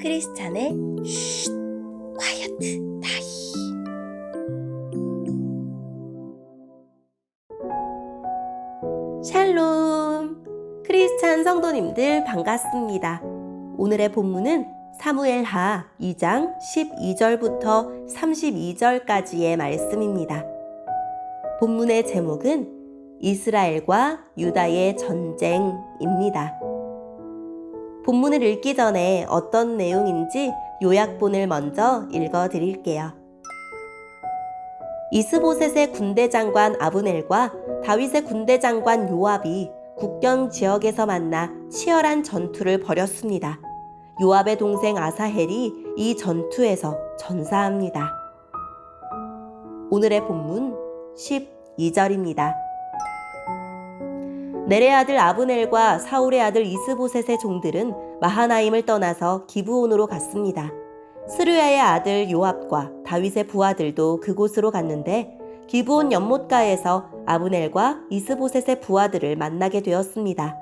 크리스찬의 쉿 콰이어트 타임. 샬롬, 크리스찬 성도님들 반갑습니다. 오늘의 본문은 사무엘하 2장 12절부터 32절까지의 말씀입니다. 본문의 제목은 이스라엘과 유다의 전쟁입니다. 본문을 읽기 전에 어떤 내용인지 요약본을 먼저 읽어드릴게요. 이스보셋의 군대 장관 아브넬과 다윗의 군대 장관 요압이 국경 지역에서 만나 치열한 전투를 벌였습니다. 요압의 동생 아사헬이 이 전투에서 전사합니다. 오늘의 본문 12절입니다. 넬의 아들 아브넬과 사울의 아들 이스보셋의 종들은 마하나임을 떠나서 기브온으로 갔습니다. 스루야의 아들 요압과 다윗의 부하들도 그곳으로 갔는데 기브온 연못가에서 아브넬과 이스보셋의 부하들을 만나게 되었습니다.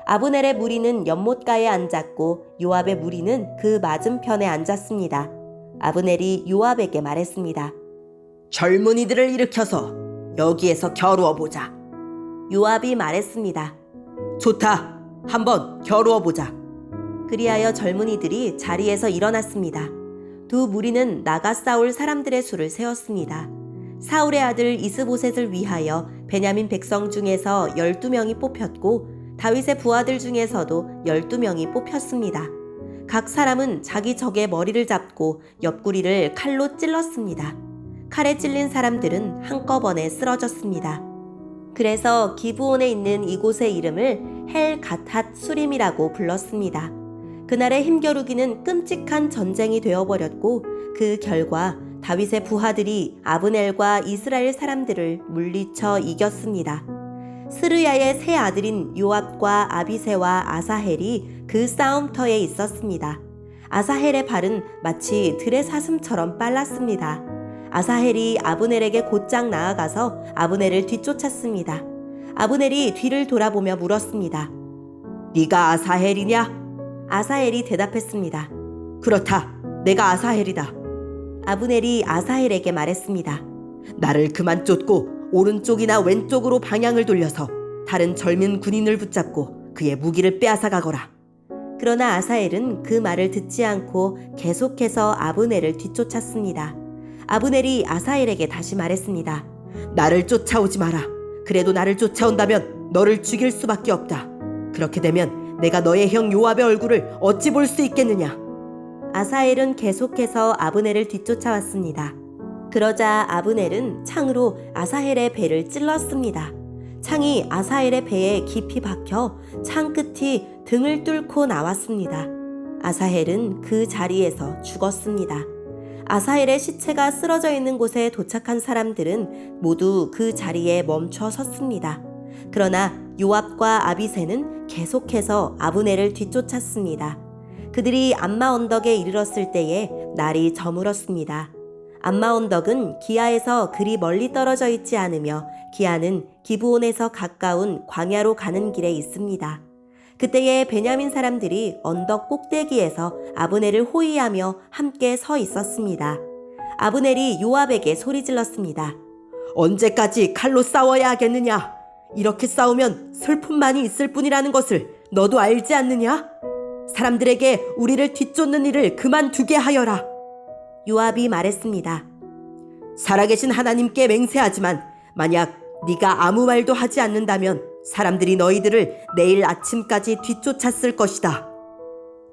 아브넬의 무리는 연못가에 앉았고 요압의 무리는 그 맞은편에 앉았습니다. 아브넬이 요압에게 말했습니다. 젊은이들을 일으켜서 여기에서 겨루어보자. 요압이 말했습니다. 좋다. 한번 겨루어보자. 그리하여 젊은이들이 자리에서 일어났습니다. 두 무리는 나가 싸울 사람들의 수를 세웠습니다. 사울의 아들 이스보셋을 위하여 베냐민 백성 중에서 12명이 뽑혔고 다윗의 부하들 중에서도 12명이 뽑혔습니다. 각 사람은 자기 적의 머리를 잡고 옆구리를 칼로 찔렀습니다. 칼에 찔린 사람들은 한꺼번에 쓰러졌습니다. 그래서 기브온에 있는 이곳의 이름을 헬 갓핫 수림이라고 불렀습니다. 그날의 힘겨루기는 끔찍한 전쟁이 되어버렸고 그 결과 다윗의 부하들이 아브넬과 이스라엘 사람들을 물리쳐 이겼습니다. 스르야의 세 아들인 요압과 아비새와 아사헬이 그 싸움터에 있었습니다. 아사헬의 발은 마치 들의 사슴처럼 빨랐습니다. 아사헬이 아브넬에게 곧장 나아가서 아브넬을 뒤쫓았습니다. 아브넬이 뒤를 돌아보며 물었습니다. 네가 아사헬이냐? 아사헬이 대답했습니다. 그렇다. 내가 아사헬이다. 아브넬이 아사헬에게 말했습니다. 나를 그만 쫓고 오른쪽이나 왼쪽으로 방향을 돌려서 다른 젊은 군인을 붙잡고 그의 무기를 빼앗아 가거라. 그러나 아사헬은 그 말을 듣지 않고 계속해서 아브넬을 뒤쫓았습니다. 아브넬이 아사헬에게 다시 말했습니다. 나를 쫓아오지 마라. 그래도 나를 쫓아온다면 너를 죽일 수밖에 없다. 그렇게 되면 내가 너의 형 요압의 얼굴을 어찌 볼 수 있겠느냐. 아사헬은 계속해서 아브넬을 뒤쫓아왔습니다. 그러자 아브넬은 창으로 아사헬의 배를 찔렀습니다. 창이 아사헬의 배에 깊이 박혀 창 끝이 등을 뚫고 나왔습니다. 아사헬은 그 자리에서 죽었습니다. 아사헬의 시체가 쓰러져 있는 곳에 도착한 사람들은 모두 그 자리에 멈춰 섰습니다. 그러나 요압과 아비새는 계속해서 아브넬을 뒤쫓았습니다. 그들이 암마 언덕에 이르렀을 때에 날이 저물었습니다. 암마 언덕은 기아에서 그리 멀리 떨어져 있지 않으며 기아는 기브온에서 가까운 광야로 가는 길에 있습니다. 그때에 베냐민 사람들이 언덕 꼭대기에서 아브넬을 호위하며 함께 서 있었습니다. 아브넬이 요압에게 소리질렀습니다. 언제까지 칼로 싸워야 하겠느냐? 이렇게 싸우면 슬픔만이 있을 뿐이라는 것을 너도 알지 않느냐? 사람들에게 우리를 뒤쫓는 일을 그만두게 하여라. 요압이 말했습니다. 살아계신 하나님께 맹세하지만 만약 네가 아무 말도 하지 않는다면 사람들이 너희들을 내일 아침까지 뒤쫓았을 것이다.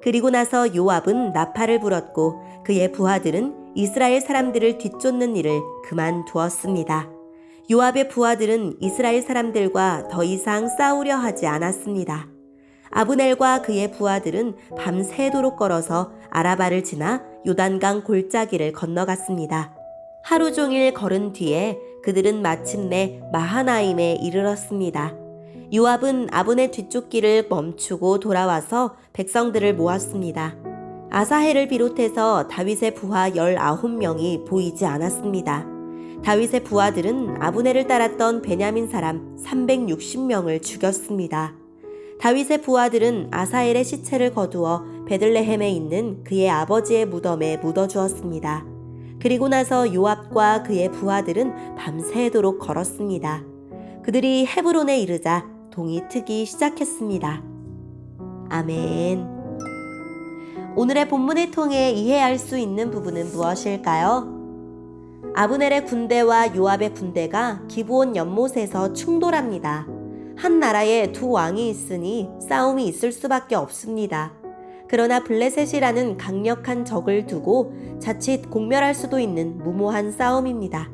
그리고 나서 요압은 나팔을 불었고 그의 부하들은 이스라엘 사람들을 뒤쫓는 일을 그만두었습니다. 요압의 부하들은 이스라엘 사람들과 더 이상 싸우려 하지 않았습니다. 아브넬과 그의 부하들은 밤새도록 걸어서 아라바를 지나 요단강 골짜기를 건너갔습니다. 하루 종일 걸은 뒤에 그들은 마침내 마하나임에 이르렀습니다. 요압은 아브넬 뒤쫓기를 멈추고 돌아와서 백성들을 모았습니다. 아사헬을 비롯해서 다윗의 부하 19명이 보이지 않았습니다. 다윗의 부하들은 아브넬을 따랐던 베냐민 사람 360명을 죽였습니다. 다윗의 부하들은 아사헬의 시체를 거두어 베들레헴에 있는 그의 아버지의 무덤에 묻어주었습니다. 그리고 나서 요압과 그의 부하들은 밤새도록 걸었습니다. 그들이 헤브론에 이르자 동이 트기 시작했습니다. 아멘. 오늘의 본문을 통해 이해할 수 있는 부분은 무엇일까요? 아브넬의 군대와 요압의 군대가 기브온 연못에서 충돌합니다. 한 나라에 두 왕이 있으니 싸움이 있을 수밖에 없습니다. 그러나 블레셋이라는 강력한 적을 두고 자칫 공멸할 수도 있는 무모한 싸움입니다.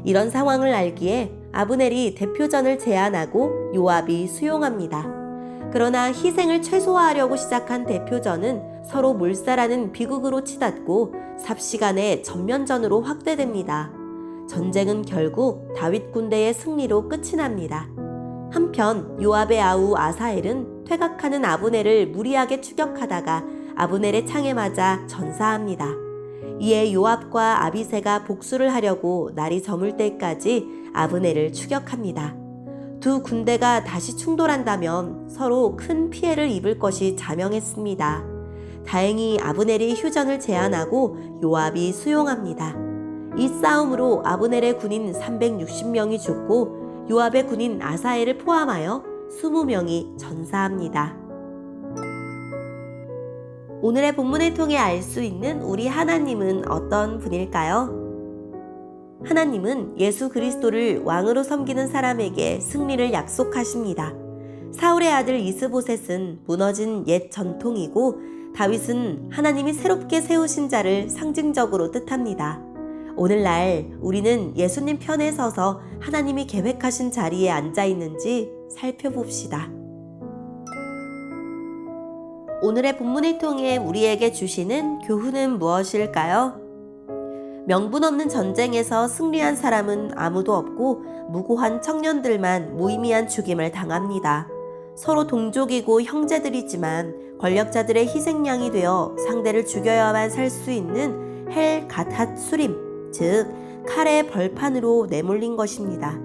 이런 상황을 알기에 아브넬이 대표전을 제안하고 요압이 수용합니다. 그러나 희생을 최소화하려고 시작한 대표전은 서로 몰살하는 비극으로 치닫고 삽시간에 전면전으로 확대됩니다. 전쟁은 결국 다윗 군대의 승리로 끝이 납니다. 한편 요압의 아우 아사엘은 퇴각하는 아브넬을 무리하게 추격하다가 아브넬의 창에 맞아 전사합니다. 이에 요압과 아비새가 복수를 하려고 날이 저물 때까지 아브넬을 추격합니다. 두 군대가 다시 충돌한다면 서로 큰 피해를 입을 것이 자명했습니다. 다행히 아브넬이 휴전을 제안하고 요압이 수용합니다. 이 싸움으로 아브넬의 군인 360명이 죽고 요압의 군인 아사엘을 포함하여 20명이 전사합니다. 오늘의 본문을 통해 알 수 있는 우리 하나님은 어떤 분일까요? 하나님은 예수 그리스도를 왕으로 섬기는 사람에게 승리를 약속하십니다. 사울의 아들 이스보셋은 무너진 옛 전통이고 다윗은 하나님이 새롭게 세우신 자를 상징적으로 뜻합니다. 오늘날 우리는 예수님 편에 서서 하나님이 계획하신 자리에 앉아 있는지 살펴봅시다. 오늘의 본문을 통해 우리에게 주시는 교훈은 무엇일까요? 명분 없는 전쟁에서 승리한 사람은 아무도 없고 무고한 청년들만 무의미한 죽임을 당합니다. 서로 동족이고 형제들이지만 권력자들의 희생양이 되어 상대를 죽여야만 살 수 있는 헬 갓핫 수림, 즉 칼의 벌판으로 내몰린 것입니다.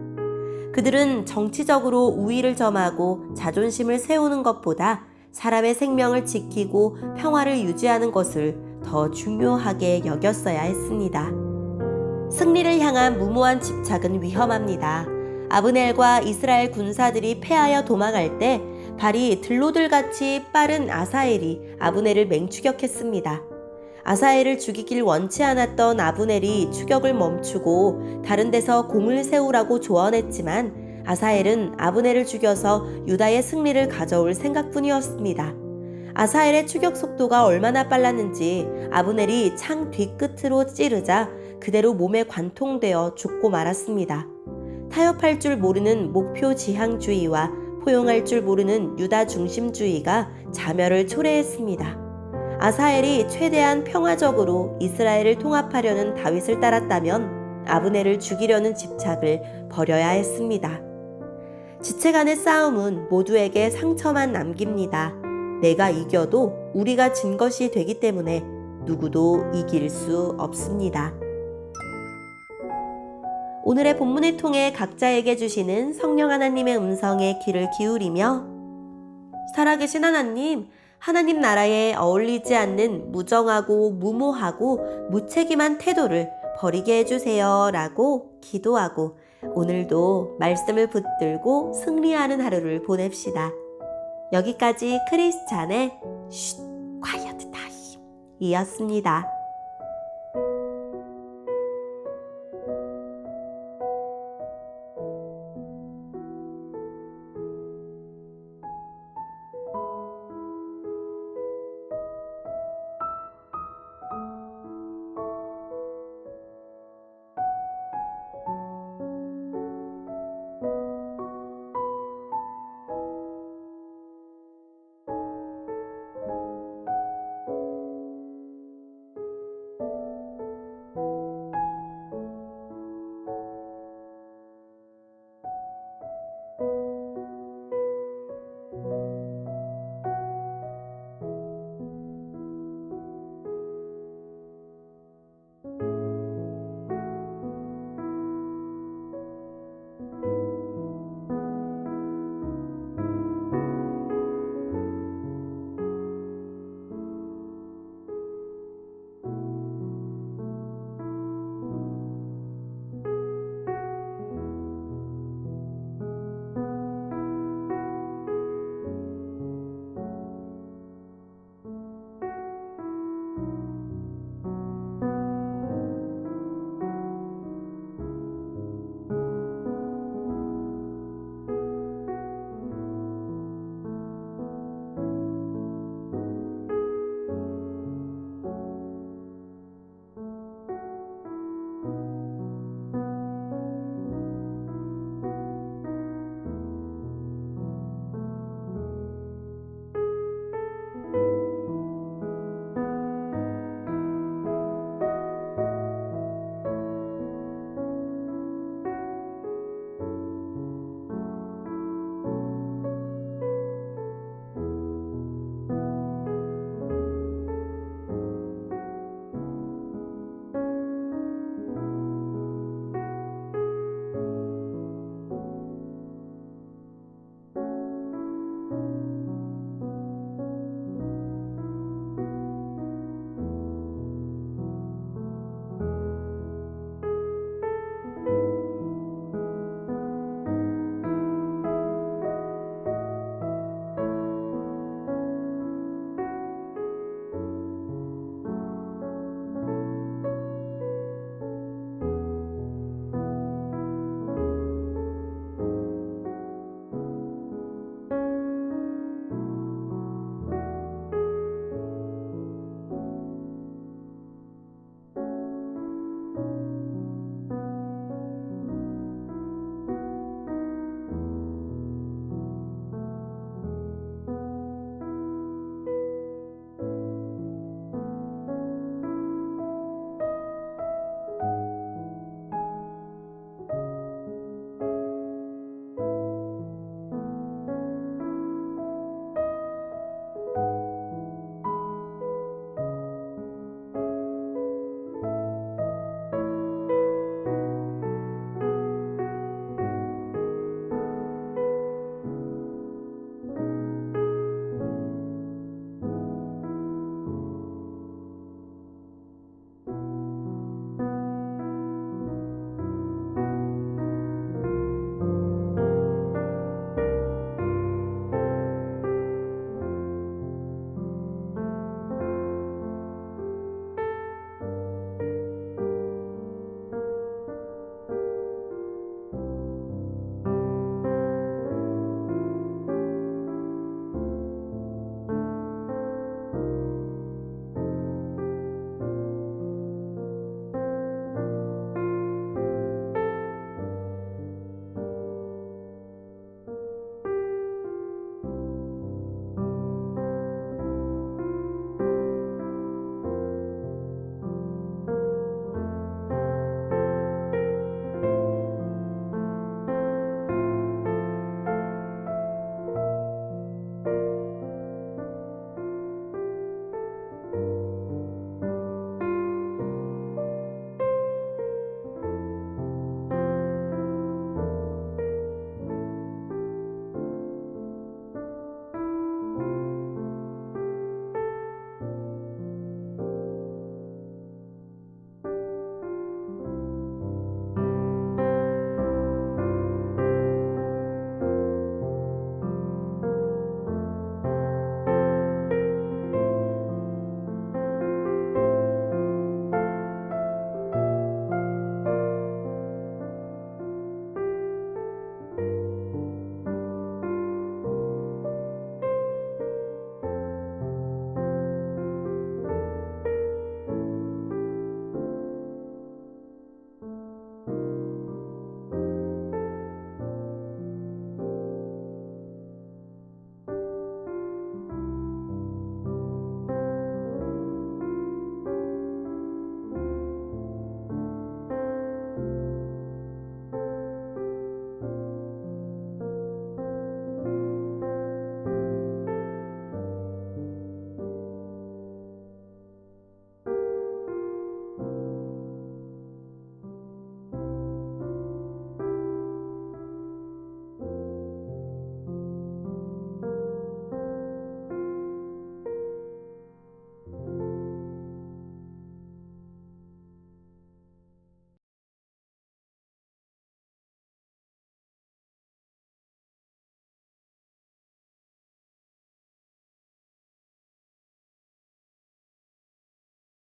그들은 정치적으로 우위를 점하고 자존심을 세우는 것보다 사람의 생명을 지키고 평화를 유지하는 것을 더 중요하게 여겼어야 했습니다. 승리를 향한 무모한 집착은 위험합니다. 아브넬과 이스라엘 군사들이 패하여 도망할 때 발이 들로들같이 빠른 아사엘이 아브넬을 맹추격했습니다. 아사엘을 죽이길 원치 않았던 아브넬이 추격을 멈추고 다른 데서 공을 세우라고 조언했지만 아사엘은 아브넬을 죽여서 유다의 승리를 가져올 생각뿐이었습니다. 아사엘의 추격 속도가 얼마나 빨랐는지 아브넬이 창 뒤끝으로 찌르자 그대로 몸에 관통되어 죽고 말았습니다. 타협할 줄 모르는 목표 지향주의와 포용할 줄 모르는 유다 중심주의가 자멸을 초래했습니다. 아사엘이 최대한 평화적으로 이스라엘을 통합하려는 다윗을 따랐다면 아브넬을 죽이려는 집착을 버려야 했습니다. 지체 간의 싸움은 모두에게 상처만 남깁니다. 내가 이겨도 우리가 진 것이 되기 때문에 누구도 이길 수 없습니다. 오늘의 본문을 통해 각자에게 주시는 성령 하나님의 음성에 귀를 기울이며 살아계신 하나님, 하나님 나라에 어울리지 않는 무정하고 무모하고 무책임한 태도를 버리게 해주세요 라고 기도하고 오늘도 말씀을 붙들고 승리하는 하루를 보냅시다. 여기까지 크리스찬의 쉿 콰이어트 타임 이었습니다.